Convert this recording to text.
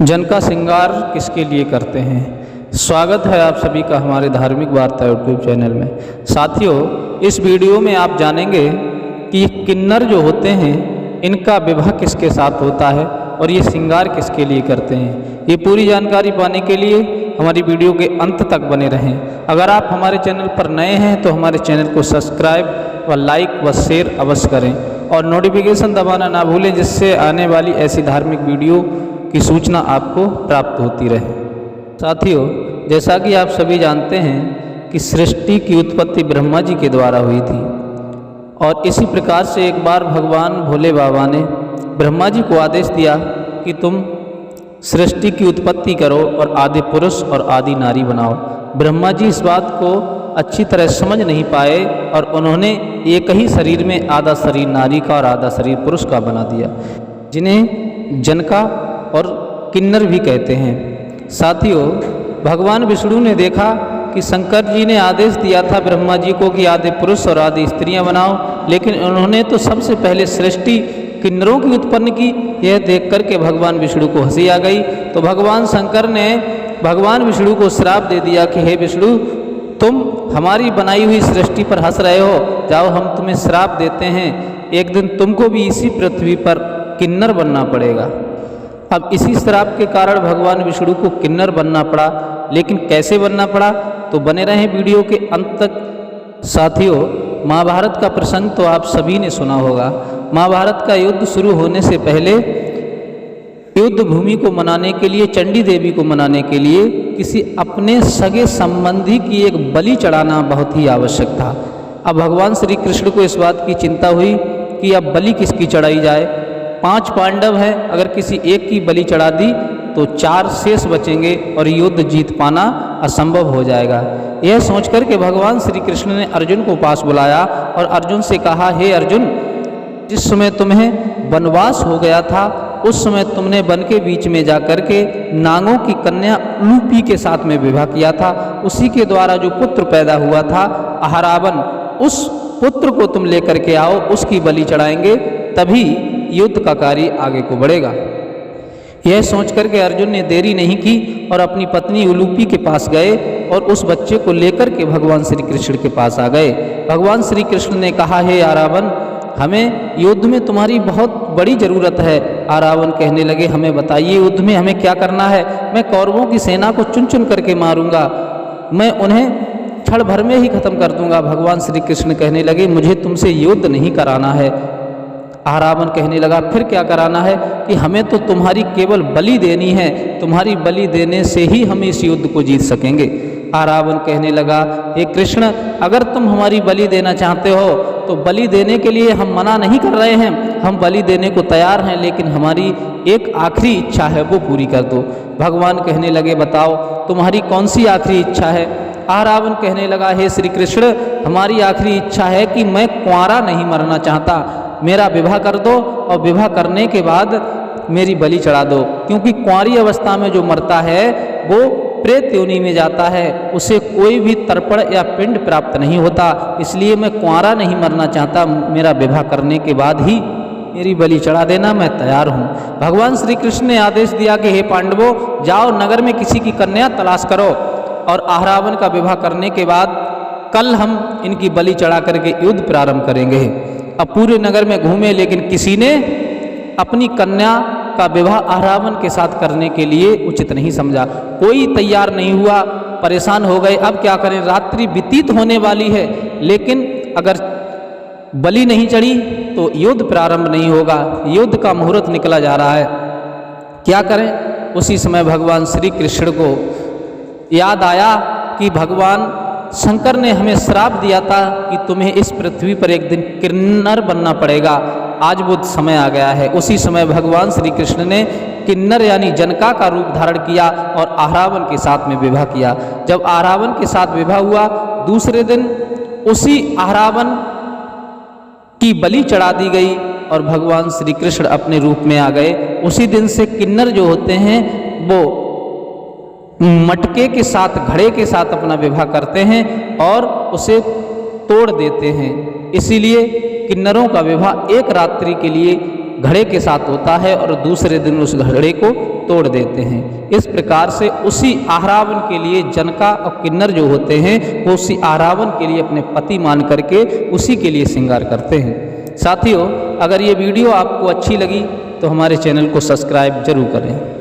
जन का श्रृंगार किसके लिए करते हैं। स्वागत है आप सभी का हमारे धार्मिक वार्ता यूट्यूब चैनल में। साथियों, इस वीडियो में आप जानेंगे कि किन्नर जो होते हैं इनका विवाह किसके साथ होता है और ये श्रृंगार किसके लिए करते हैं। ये पूरी जानकारी पाने के लिए हमारी वीडियो के अंत तक बने रहें। अगर आप हमारे चैनल पर नए हैं तो हमारे चैनल को सब्सक्राइब व लाइक व शेयर अवश्य करें और नोटिफिकेशन दबाना ना भूलें, जिससे आने वाली ऐसी धार्मिक वीडियो की सूचना आपको प्राप्त होती रहे। साथियों, जैसा कि आप सभी जानते हैं कि सृष्टि की उत्पत्ति ब्रह्मा जी के द्वारा हुई थी और इसी प्रकार से एक बार भगवान भोले बाबा ने ब्रह्मा जी को आदेश दिया कि तुम सृष्टि की उत्पत्ति करो और आदि पुरुष और आदि नारी बनाओ। ब्रह्मा जी इस बात को अच्छी तरह समझ नहीं पाए और उन्होंने एक ही शरीर में आधा शरीर नारी का और आधा शरीर पुरुष का बना दिया, जिन्हें जनका और किन्नर भी कहते हैं। साथियों, भगवान विष्णु ने देखा कि शंकर जी ने आदेश दिया था ब्रह्मा जी को कि आदि पुरुष और आदि स्त्रियां बनाओ, लेकिन उन्होंने तो सबसे पहले सृष्टि किन्नरों की उत्पन्न की। यह देख करके भगवान विष्णु को हंसी आ गई, तो भगवान शंकर ने भगवान विष्णु को श्राप दे दिया कि हे विष्णु, तुम हमारी बनाई हुई सृष्टि पर हंस रहे हो, जाओ हम तुम्हें श्राप देते हैं, एक दिन तुमको भी इसी पृथ्वी पर किन्नर बनना पड़ेगा। अब इसी श्राप के कारण भगवान विष्णु को किन्नर बनना पड़ा, लेकिन कैसे बनना पड़ा तो बने रहें वीडियो के अंत तक। साथियों, महाभारत का प्रसंग तो आप सभी ने सुना होगा। महाभारत का युद्ध शुरू होने से पहले युद्ध भूमि को मनाने के लिए, चंडी देवी को मनाने के लिए किसी अपने सगे संबंधी की एक बलि चढ़ाना बहुत ही आवश्यक था। अब भगवान श्री कृष्ण को इस बात की चिंता हुई कि अब बलि किसकी चढ़ाई जाए। 5 पांडव हैं, अगर किसी एक की बलि चढ़ा दी तो 4 शेष बचेंगे और युद्ध जीत पाना असंभव हो जाएगा। यह सोचकर के भगवान श्री कृष्ण ने अर्जुन को पास बुलाया और अर्जुन से कहा, हे अर्जुन, जिस समय तुम्हें वनवास हो गया था उस समय तुमने वन के बीच में जाकर के नागों की कन्या उलूपी के साथ में विवाह किया था। उसी के द्वारा जो पुत्र पैदा हुआ था अहरावन, उस पुत्र को तुम लेकर के आओ, उसकी बलि चढ़ाएंगे, तभी युद्ध का कार्य आगे को बढ़ेगा। यह सोच करके अर्जुन ने देरी नहीं की और अपनी पत्नी उलूपी के पास गए और उस बच्चे को लेकर के भगवान श्री कृष्ण के पास आ गए। भगवान श्री कृष्ण ने कहा, हे आरावन, हमें युद्ध में तुम्हारी बहुत बड़ी ज़रूरत है। आरावन कहने लगे, हमें बताइए युद्ध में हमें क्या करना है। मैं कौरवों की सेना को चुन चुन करके मारूंगा, मैं उन्हें क्षण भर में ही खत्म कर दूंगा। भगवान श्री कृष्ण कहने लगे, मुझे तुमसे युद्ध नहीं कराना है। आरावन कहने लगा, फिर क्या कराना है कि हमें तो तुम्हारी केवल बलि देनी है, तुम्हारी बलि देने से ही हम इस युद्ध को जीत सकेंगे। आरावन कहने लगा, हे कृष्ण, अगर तुम हमारी बलि देना चाहते हो तो बलि देने के लिए हम मना नहीं कर रहे हैं, हम बलि देने को तैयार हैं, लेकिन हमारी एक आखिरी इच्छा है, वो पूरी कर दो। भगवान कहने लगे, बताओ तुम्हारी कौन सी आखिरी इच्छा है। आरावन कहने लगा, हे श्री कृष्ण, हमारी आखिरी इच्छा है कि मैं कुंवारा नहीं मरना चाहता, मेरा विवाह कर दो और विवाह करने के बाद मेरी बलि चढ़ा दो, क्योंकि कुंवारी अवस्था में जो मरता है वो प्रेत योनि में जाता है, उसे कोई भी तर्पण या पिंड प्राप्त नहीं होता, इसलिए मैं कुंवारा नहीं मरना चाहता, मेरा विवाह करने के बाद ही मेरी बलि चढ़ा देना, मैं तैयार हूँ। भगवान श्री कृष्ण ने आदेश दिया कि हे पांडवों, जाओ नगर में किसी की कन्या तलाश करो और अहरावन का विवाह करने के बाद कल हम इनकी बलि चढ़ा करके युद्ध प्रारंभ करेंगे। अब पूरे नगर में घूमे, लेकिन किसी ने अपनी कन्या का विवाह अहरावन के साथ करने के लिए उचित नहीं समझा, कोई तैयार नहीं हुआ, परेशान हो गए। अब क्या करें, रात्रि व्यतीत होने वाली है, लेकिन अगर बलि नहीं चढ़ी तो युद्ध प्रारंभ नहीं होगा, युद्ध का मुहूर्त निकला जा रहा है, क्या करें। उसी समय भगवान श्री कृष्ण को याद आया कि भगवान शंकर ने हमें श्राप दिया था कि तुम्हें इस पृथ्वी पर एक दिन किन्नर बनना पड़ेगा, आज वो समय आ गया है। उसी समय भगवान श्री कृष्ण ने किन्नर यानी जनका का रूप धारण किया और अहरावन के साथ में विवाह किया। जब अहरावन के साथ विवाह हुआ, दूसरे दिन उसी अहरावन की बलि चढ़ा दी गई और भगवान श्री कृष्ण अपने रूप में आ गए। उसी दिन से किन्नर जो होते हैं वो मटके के साथ, घड़े के साथ अपना विवाह करते हैं और उसे तोड़ देते हैं। इसीलिए किन्नरों का विवाह एक रात्रि के लिए घड़े के साथ होता है और दूसरे दिन उस घड़े को तोड़ देते हैं। इस प्रकार से उसी आहरावन के लिए जनका और किन्नर जो होते हैं वो उसी आहरावन के लिए अपने पति मान करके उसी के लिए श्रृंगार करते हैं। साथियों, अगर ये वीडियो आपको अच्छी लगी तो हमारे चैनल को सब्सक्राइब जरूर करें।